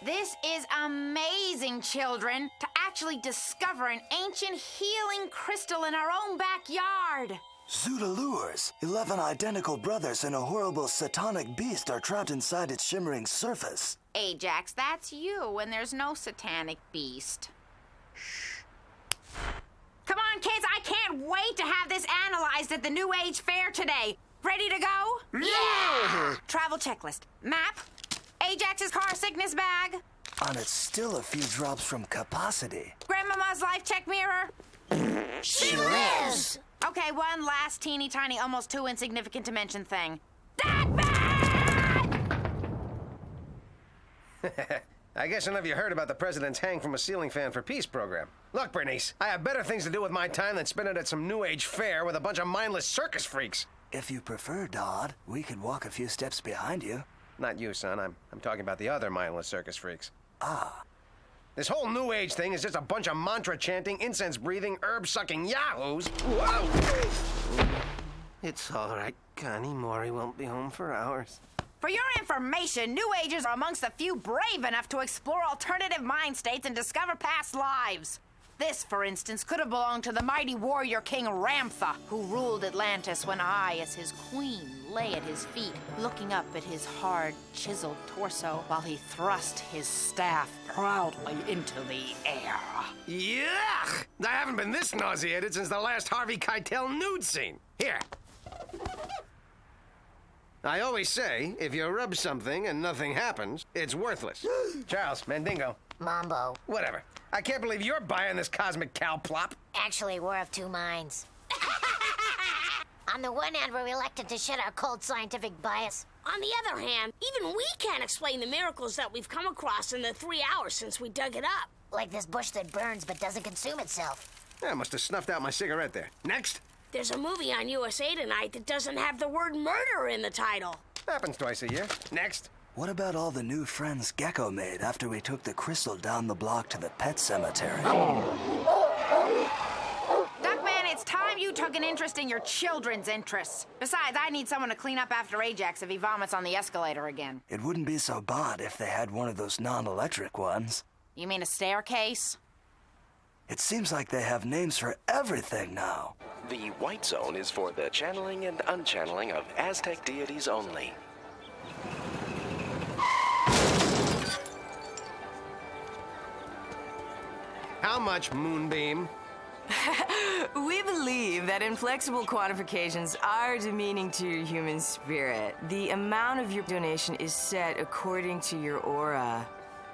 This is amazing, children, to actually discover an ancient healing crystal in our own backyard. Zoodalures! 11 identical brothers and a horrible satanic beast are trapped inside its shimmering surface. Ajax, that's you, and there's no satanic beast. Shh. Come on, kids, I can't wait to have this analyzed at the New Age Fair today. Ready to go? Yeah! Travel checklist. Map. Ajax's car sickness bag. And it's still a few drops from capacity. Grandmama's life check mirror. She lives! Okay, one last teeny tiny, almost too insignificant to mention thing. Duckman! I guess none of you heard about the president's Hang from a Ceiling Fan for Peace program. Look, Bernice, I have better things to do with my time than spend it at some New Age fair with a bunch of mindless circus freaks. If you prefer, Dodd, we could walk a few steps behind you. Not you, son. I'm talking about the other mindless circus freaks. Ah. This whole New Age thing is just a bunch of mantra-chanting, incense-breathing, herb-sucking yahoos. Whoa! It's all right, Connie. Maury won't be home for hours. For your information, New Agers are amongst the few brave enough to explore alternative mind states and discover past lives. This, for instance, could have belonged to the mighty warrior king Ramtha, who ruled Atlantis when I, as his queen, lay at his feet, looking up at his hard, chiseled torso while he thrust his staff proudly into the air. Yuck! I haven't been this nauseated since the last Harvey Keitel nude scene. Here. I always say, if you rub something and nothing happens, it's worthless. Charles, Mandingo. Mambo. Whatever. I can't believe you're buying this cosmic cow plop. Actually, we're of two minds. On the one hand, we're reluctant to shed our cold scientific bias. On the other hand, even we can't explain the miracles that we've come across in the 3 hours since we dug it up. Like this bush that burns but doesn't consume itself. I must have snuffed out my cigarette there. Next. There's a movie on USA tonight that doesn't have the word murder in the title. Happens twice a year. Next. What about all the new friends Gecko made after we took the crystal down the block to the pet cemetery? Duckman, it's time you took an interest in your children's interests. Besides, I need someone to clean up after Ajax if he vomits on the escalator again. It wouldn't be so bad if they had one of those non-electric ones. You mean a staircase? It seems like they have names for everything now. The white zone is for the channeling and unchanneling of Aztec deities only. How much, Moonbeam? We believe that inflexible quantifications are demeaning to your human spirit. The amount of your donation is set according to your aura.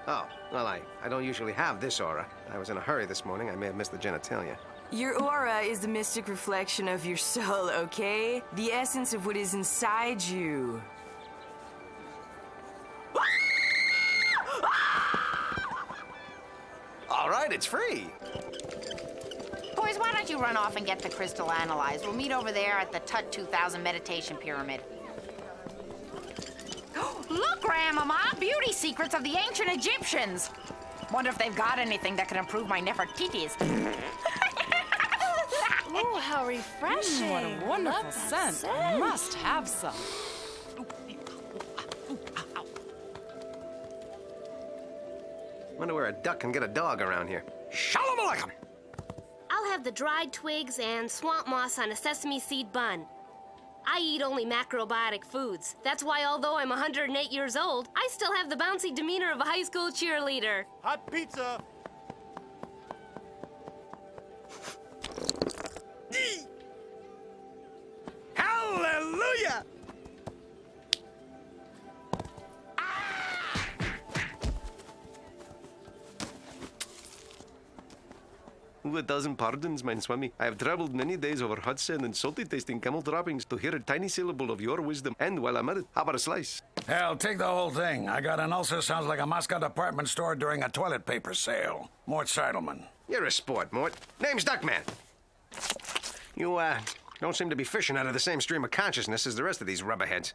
Oh, well, I don't usually have this aura. I was in a hurry this morning. I may have missed the genitalia. Your aura is the mystic reflection of your soul, okay? The essence of what is inside you. All right, it's free. Boys, why don't you run off and get the crystal analyzed? We'll meet over there at the Tut 2000 meditation pyramid. Look, Grandmama! Beauty secrets of the ancient Egyptians! Wonder if they've got anything that can improve my Nefertiti's. Oh, how refreshing. What a wonderful scent. Must have some. Wonder where a duck can get a dog around here. Shalom Aleichem! I'll have the dried twigs and swamp moss on a sesame seed bun. I eat only macrobiotic foods. That's why, although I'm 108 years old, I still have the bouncy demeanor of a high school cheerleader. Hot pizza! Hallelujah! 1,000 pardons, mein Swami. I have traveled many days over hot sand and salty tasting camel droppings to hear a tiny syllable of your wisdom. And while I'm at it, how about a slice? Hell, take the whole thing. I got an ulcer sounds like a Moscow department store during a toilet paper sale. Mort Seidelman. You're a sport, Mort. Name's Duckman. You, don't seem to be fishing out of the same stream of consciousness as the rest of these rubberheads.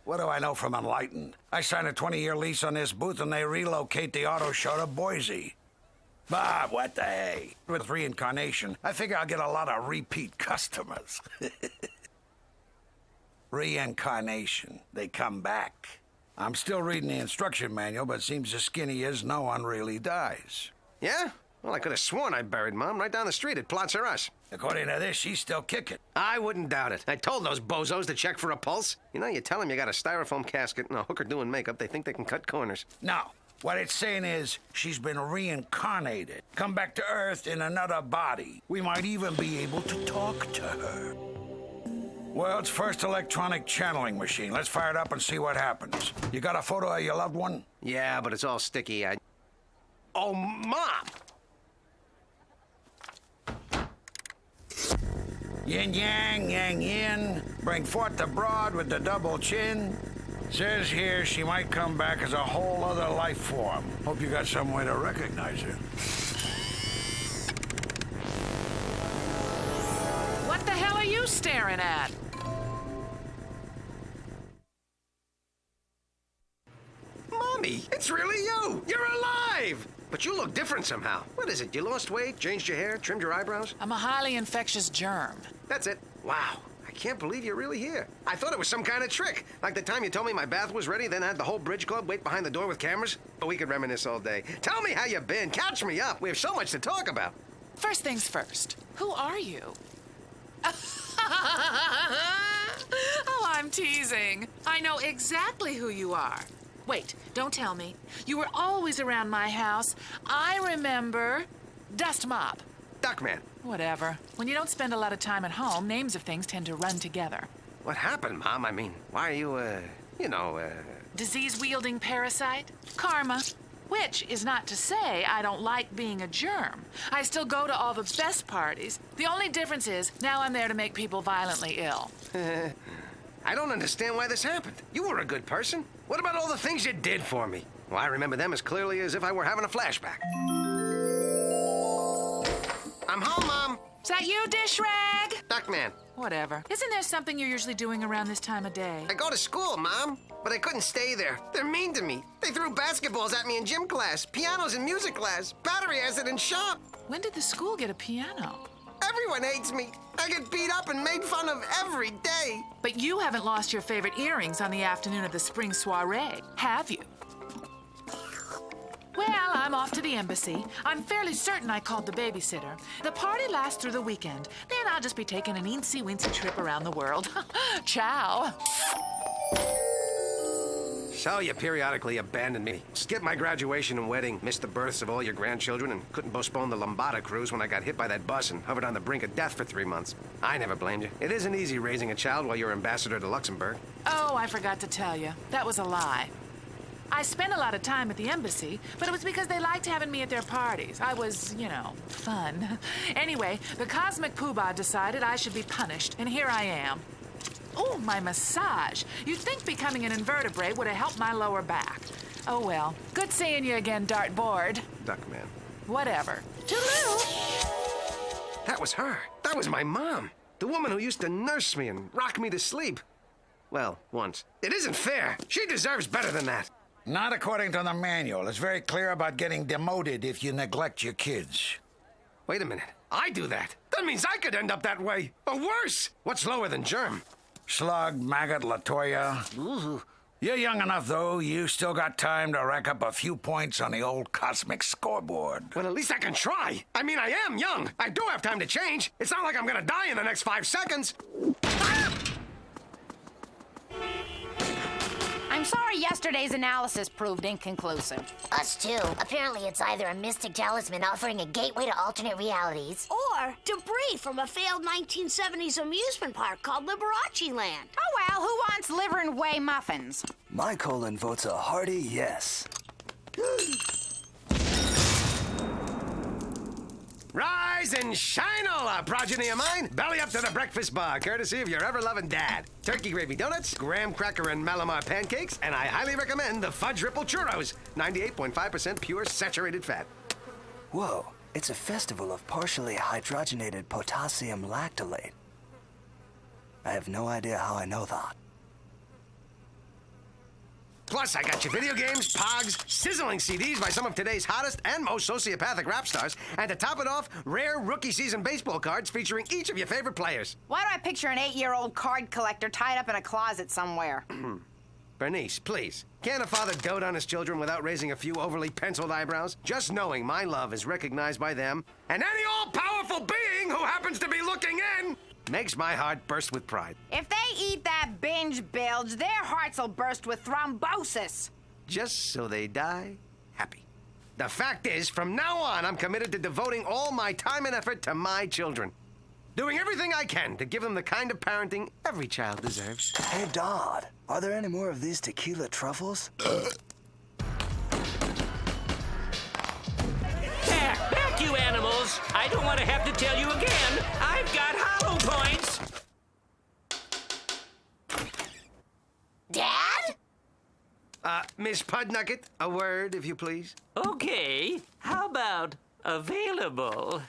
What do I know from Enlightened? I signed a 20-year lease on this booth and they relocate the auto show to Boise. Bob, what the hey? With reincarnation, I figure I'll get a lot of repeat customers. Reincarnation. They come back. I'm still reading the instruction manual, but it seems as skinny as no one really dies. Yeah? Well, I could have sworn I buried Mom right down the street at Plots R Us. According to this, she's still kicking. I wouldn't doubt it. I told those bozos to check for a pulse. You know, you tell them you got a styrofoam casket and a hooker doing makeup, they think they can cut corners. No. What it's saying is she's been reincarnated. Come back to Earth in another body. We might even be able to talk to her. World's first electronic channeling machine. Let's fire it up and see what happens. You got a photo of your loved one? Yeah, but it's all sticky. Oh, Mom! Yin yang, yang yin. Bring forth the broad with the double chin. Says here she might come back as a whole other life form. Hope you got some way to recognize her. What the hell are you staring at? Mommy, it's really you! You're alive! But you look different somehow. What is it? You lost weight, changed your hair, trimmed your eyebrows? I'm a highly infectious germ. That's it. Wow. I can't believe you're really here. I thought it was some kind of trick. Like the time you told me my bath was ready, then I had the whole bridge club wait behind the door with cameras. But we could reminisce all day. Tell me how you've been. Catch me up. We have so much to talk about. First things first, who are you? Oh, I'm teasing. I know exactly who you are. Wait, don't tell me. You were always around my house. I remember. Dust Mop. Duckman. Whatever. When you don't spend a lot of time at home, names of things tend to run together. What happened, Mom? I mean, why are you, Disease-wielding parasite? Karma. Which is not to say I don't like being a germ. I still go to all the best parties. The only difference is now I'm there to make people violently ill. I don't understand why this happened. You were a good person. What about all the things you did for me? Well, I remember them as clearly as if I were having a flashback. I'm home, Mom. Is that you, dish rag? Duckman. Whatever. Isn't there something you're usually doing around this time of day? I go to school, Mom, but I couldn't stay there. They're mean to me. They threw basketballs at me in gym class, pianos in music class, battery acid in shop. When did the school get a piano? Everyone hates me. I get beat up and made fun of every day. But you haven't lost your favorite earrings on the afternoon of the spring soiree, have you? Well, I'm off to the embassy. I'm fairly certain I called the babysitter. The party lasts through the weekend. Then I'll just be taking an eensy-weensy trip around the world. Ciao. So you periodically abandoned me. Skipped my graduation and wedding, missed the births of all your grandchildren, and couldn't postpone the Lombada cruise when I got hit by that bus and hovered on the brink of death for 3 months. I never blamed you. It isn't easy raising a child while you're ambassador to Luxembourg. Oh, I forgot to tell you. That was a lie. I spent a lot of time at the embassy, but it was because they liked having me at their parties. I was, fun. Anyway, the cosmic poobah decided I should be punished, and here I am. Oh, my massage. You'd think becoming an invertebrate would have helped my lower back. Oh, well. Good seeing you again, dartboard. Duckman. Whatever. Toodaloo. That was her. That was my mom. The woman who used to nurse me and rock me to sleep. Well, once. It isn't fair. She deserves better than that. Not according to the manual. It's very clear about getting demoted if you neglect your kids. Wait a minute. I do that. That means I could end up that way. Or worse. What's lower than germ? Slug, maggot, Latoya. Ooh. You're young enough, though. You still got time to rack up a few points on the old cosmic scoreboard. Well, at least I can try. I mean, I am young. I do have time to change. It's not like I'm gonna die in the next 5 seconds. Ah! I'm sorry yesterday's analysis proved inconclusive. Us too. Apparently it's either a mystic talisman offering a gateway to alternate realities, Or debris from a failed 1970s amusement park called Liberace Land. Oh well, who wants liver and whey muffins? My colon votes a hearty yes. Rise and shine, all progeny of mine. Belly up to the breakfast bar, courtesy of your ever-loving dad. Turkey gravy donuts, graham cracker and Malamar pancakes, and I highly recommend the fudge ripple churros. 98.5% pure saturated fat. Whoa, it's a festival of partially hydrogenated potassium lactolate. I have no idea how I know that. Plus, I got you video games, pogs, sizzling CDs by some of today's hottest and most sociopathic rap stars, and to top it off, rare rookie season baseball cards featuring each of your favorite players. Why do I picture an 8-year-old card collector tied up in a closet somewhere? Bernice, please. Can't a father dote on his children without raising a few overly penciled eyebrows? Just knowing my love is recognized by them, and any all-powerful being who happens to be looking in, makes my heart burst with pride. If they eat that binge bilge, their hearts will burst with thrombosis. Just so they die happy. The fact is, from now on, I'm committed to devoting all my time and effort to my children. Doing everything I can to give them the kind of parenting every child deserves. Hey, Dodd, are there any more of these tequila truffles? Back, you animals! I don't want to have to tell you again. I've got hollow points. Dad? Miss Pudnucket, a word, if you please. Okay, how about available?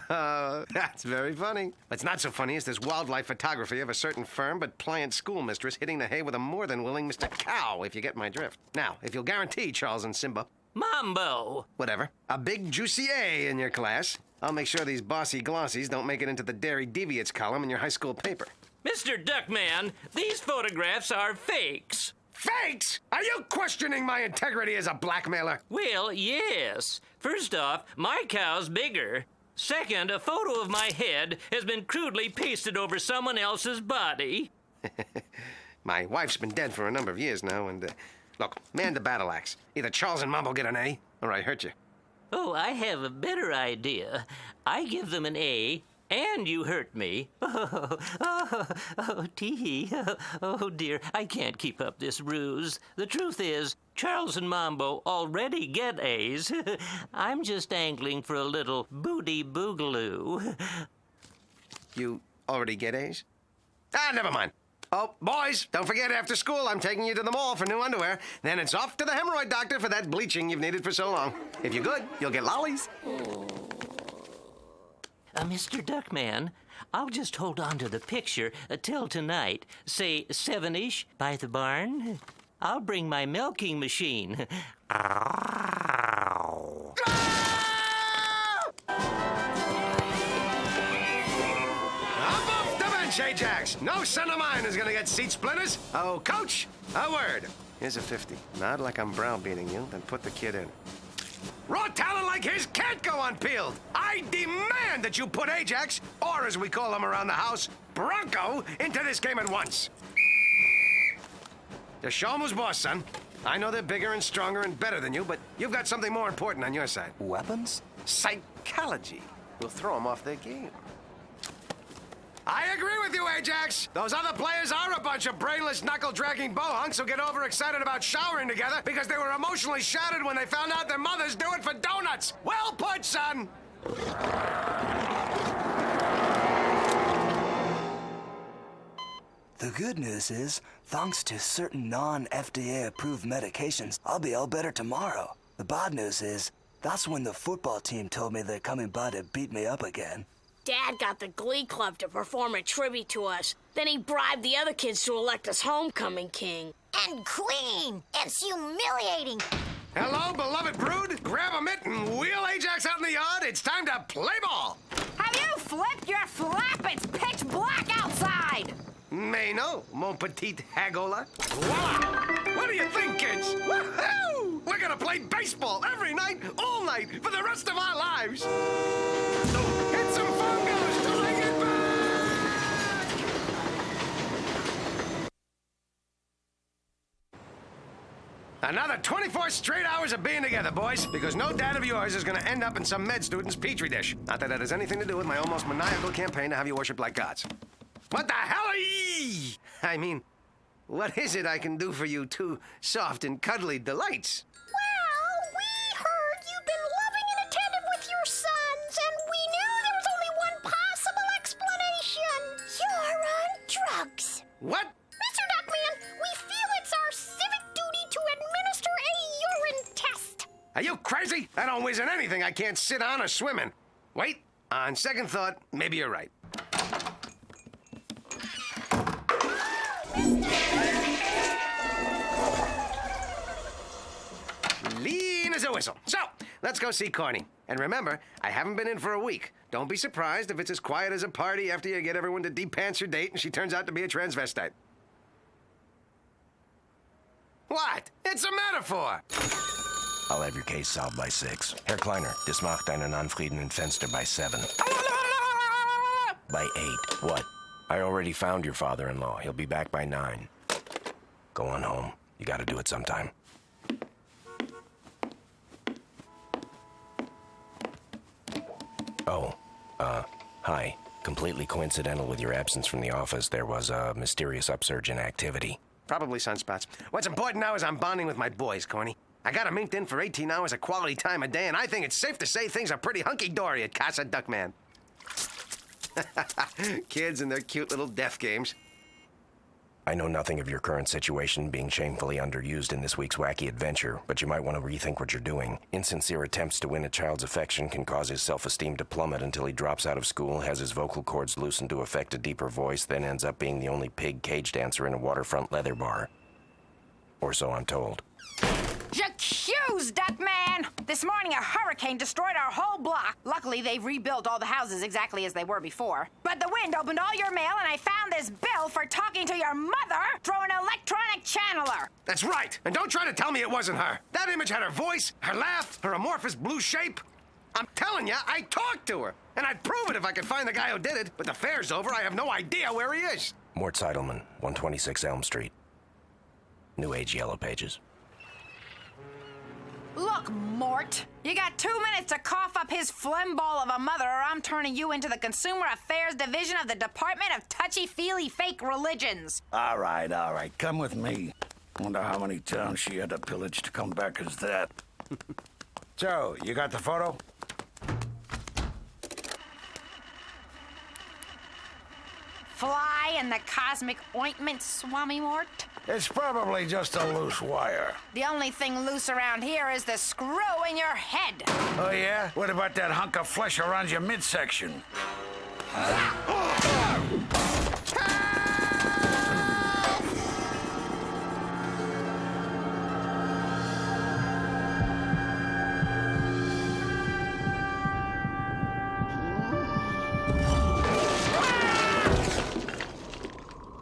That's very funny. What's not so funny is this wildlife photography of a certain firm but pliant schoolmistress hitting the hay with a more than willing Mr. Cow, if you get my drift. Now, if you'll guarantee, Charles and Simba... Mambo! Whatever. A big juicy A in your class, I'll make sure these bossy glossies don't make it into the Dairy Deviates column in your high school paper. Mr. Duckman, these photographs are fakes. Fakes? Are you questioning my integrity as a blackmailer? Well, yes. First off, my cow's bigger. Second, a photo of my head has been crudely pasted over someone else's body. My wife's been dead for a number of years now, and, look, man the battle axe. Either Charles and Mambo get an A, or I hurt you. Oh, I have a better idea. I give them an A, and you hurt me. Tee-hee. Oh, dear, I can't keep up this ruse. The truth is, Charles and Mambo already get A's. I'm just angling for a little booty boogaloo. You already get A's? Never mind. Oh, boys, don't forget after school I'm taking you to the mall for new underwear. Then it's off to the hemorrhoid doctor for that bleaching you've needed for so long. If you're good, you'll get lollies. Mr. Duckman, I'll just hold on to the picture till tonight. Say 7-ish by the barn. I'll bring my milking machine. Ajax, no son of mine is gonna get seat splinters. Oh, coach, a word. Here's a 50. Not like I'm browbeating you, then put the kid in. Raw talent like his can't go unpeeled. I demand that you put Ajax, or as we call him around the house, Bronco, into this game at once. Just show him who's boss, son. I know they're bigger and stronger and better than you, but you've got something more important on your side. Weapons? Psychology. We'll throw them off their game. I agree with you, Ajax. Those other players are a bunch of brainless, knuckle-dragging bohunks who get overexcited about showering together because they were emotionally shattered when they found out their mothers do it for donuts. Well put, son. The good news is, thanks to certain non-FDA-approved medications, I'll be all better tomorrow. The bad news is, that's when the football team told me they're coming by to beat me up again. Dad got the Glee Club to perform a tribute to us. Then he bribed the other kids to elect us homecoming king. And queen! It's humiliating! Hello, beloved brood. Grab a mitt and wheel Ajax out in the yard. It's time to play ball. Have you flipped your flap? It's pitch black outside! Mais no, mon petit hagola. Voila! What do you think, kids? Woohoo! We're gonna play baseball every night, all night, for the rest of our lives. So hit some fungos till I get back! Another 24 straight hours of being together, boys, because no dad of yours is gonna end up in some med student's petri dish. Not that that has anything to do with my almost maniacal campaign to have you worshipped like gods. What the hell are ye? I mean, what is it I can do for you two soft and cuddly delights? Well, we heard you've been loving and attentive with your son. What? Mr. Duckman, we feel it's our civic duty to administer a urine test. Are you crazy? I don't whiz in anything I can't sit on or swim in. Wait, on second thought, maybe you're right. Lean as a whistle. So, let's go see Corny. And remember, I haven't been in for a week. Don't be surprised if it's as quiet as a party after you get everyone to de-pants your date and she turns out to be a transvestite. What? It's a metaphor! I'll have your case solved by 6. Herr Kleiner, das macht einen unfriedenen Fenster by 7. By 8. What? I already found your father-in-law. He'll be back by 9. Go on home. You gotta do it sometime. Oh, hi. Completely coincidental with your absence from the office, there was a mysterious upsurge in activity. Probably sunspots. What's important now is I'm bonding with my boys, Corny. I got 'em inked in for 18 hours of quality time a day, and I think it's safe to say things are pretty hunky-dory at Casa Duckman. Kids and their cute little death games. I know nothing of your current situation being shamefully underused in this week's wacky adventure, but you might want to rethink what you're doing. Insincere attempts to win a child's affection can cause his self-esteem to plummet until he drops out of school, has his vocal cords loosened to affect a deeper voice, then ends up being the only pig cage dancer in a waterfront leather bar. Or so I'm told. J'accuse, Duckman! This morning a hurricane destroyed our whole block. Luckily, they've rebuilt all the houses exactly as they were before. But the wind opened all your mail, and I found this bill for talking to your mother through an electronic channeler. That's right! And don't try to tell me it wasn't her. That image had her voice, her laugh, her amorphous blue shape. I'm telling you, I talked to her. And I'd prove it if I could find the guy who did it. But the fair's over, I have no idea where he is. Mort Seidelman, 126 Elm Street. New Age Yellow Pages. Look, Mort, you got 2 minutes to cough up his phlegm ball of a mother, or I'm turning you into the Consumer Affairs Division of the Department of Touchy-Feely Fake Religions. All right, come with me. Wonder how many towns she had to pillage to come back as that. So, you got the photo? Fly in the cosmic ointment, Swami Mort? It's probably just a loose wire. The only thing loose around here is the screw in your head. Oh, yeah? What about that hunk of flesh around your midsection?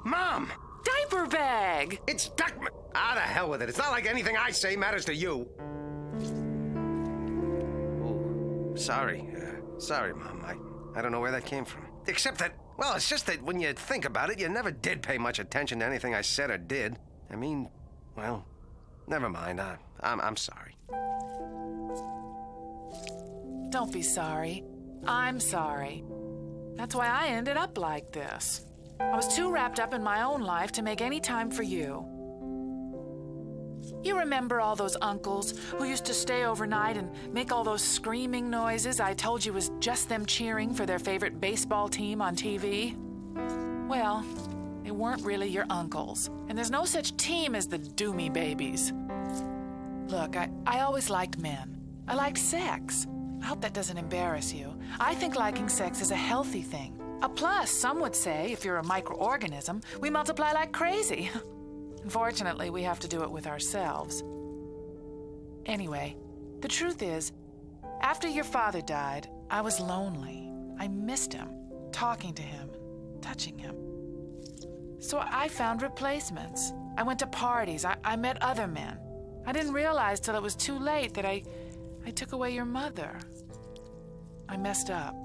Mom! Diaper bag! It's Duckman! Ah, the hell with it. It's not like anything I say matters to you. Ooh, sorry. Sorry, Mom. I don't know where that came from. Except that, well, it's just that when you think about it, you never did pay much attention to anything I said or did. I mean, well, never mind. I'm sorry. Don't be sorry. I'm sorry. That's why I ended up like this. I was too wrapped up in my own life to make any time for you. You remember all those uncles who used to stay overnight and make all those screaming noises I told you was just them cheering for their favorite baseball team on TV? Well, they weren't really your uncles, and there's no such team as the Doomy Babies. Look, I always liked men. I liked sex. I hope that doesn't embarrass you. I think liking sex is a healthy thing. A plus, some would say, if you're a microorganism, we multiply like crazy. Unfortunately, we have to do it with ourselves. Anyway, the truth is, after your father died, I was lonely. I missed him, talking to him, touching him. So I found replacements. I went to parties. I met other men. I didn't realize till it was too late that I took away your mother. I messed up.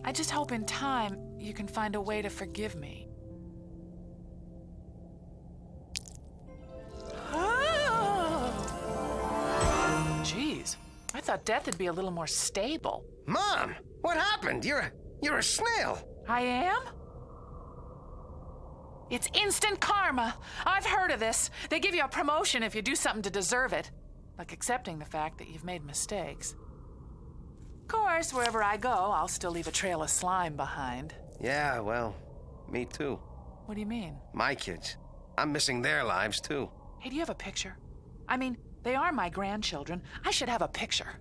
I just hope in time you can find a way to forgive me. Jeez, I thought death would be a little more stable. Mom, what happened? You're a snail. I am? It's instant karma. I've heard of this. They give you a promotion if you do something to deserve it. Like accepting the fact that you've made mistakes. Of course, wherever I go, I'll still leave a trail of slime behind. Yeah, well, me too. What do you mean? My kids. I'm missing their lives, too. Hey, do you have a picture? I mean, they are my grandchildren. I should have a picture.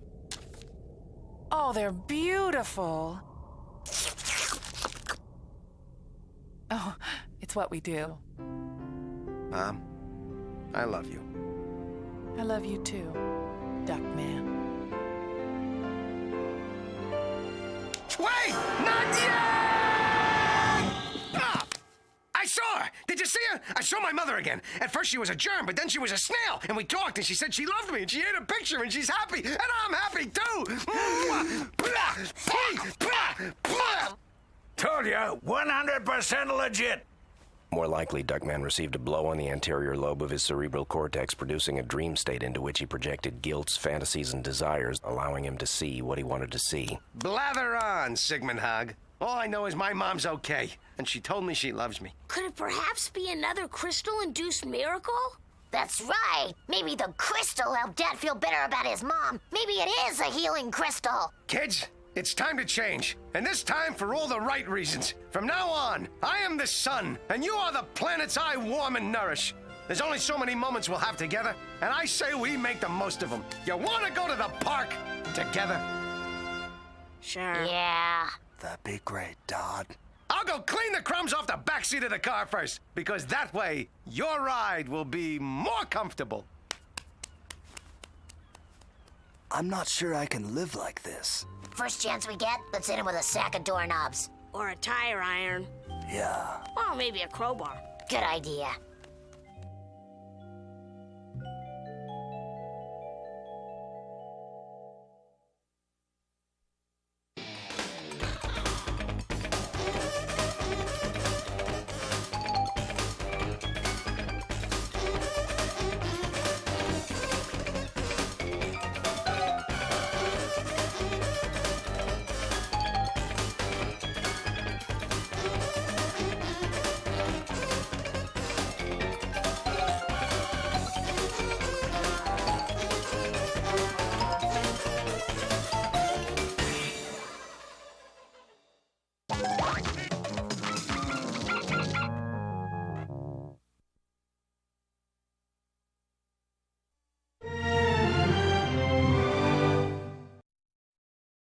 Oh, they're beautiful. Oh, it's what we do. Mom, I love you. I love you too, Duckman. Wait! Not yet! Ah! I saw her! Did you see her? I saw my mother again. At first she was a germ, but then she was a snail. And we talked, and she said she loved me, and she ate a picture, and she's happy. And I'm happy, too! Told ya, 100% legit. More likely, Duckman received a blow on the anterior lobe of his cerebral cortex, producing a dream state into which he projected guilts, fantasies, and desires, allowing him to see what he wanted to see. Blather on, Sigmund Hog. All I know is my mom's okay, and she told me she loves me. Could it perhaps be another crystal-induced miracle? That's right. Maybe the crystal helped Dad feel better about his mom. Maybe it is a healing crystal. Kids, it's time to change, and this time for all the right reasons. From now on, I am the sun, and you are the planets I warm and nourish. There's only so many moments we'll have together, and I say we make the most of them. You want to go to the park together? Sure. Yeah. That'd be great, Dodd. I'll go clean the crumbs off the backseat of the car first, because that way, your ride will be more comfortable. I'm not sure I can live like this. First chance we get, let's hit him with a sack of doorknobs. Or a tire iron. Yeah. Or maybe a crowbar. Good idea.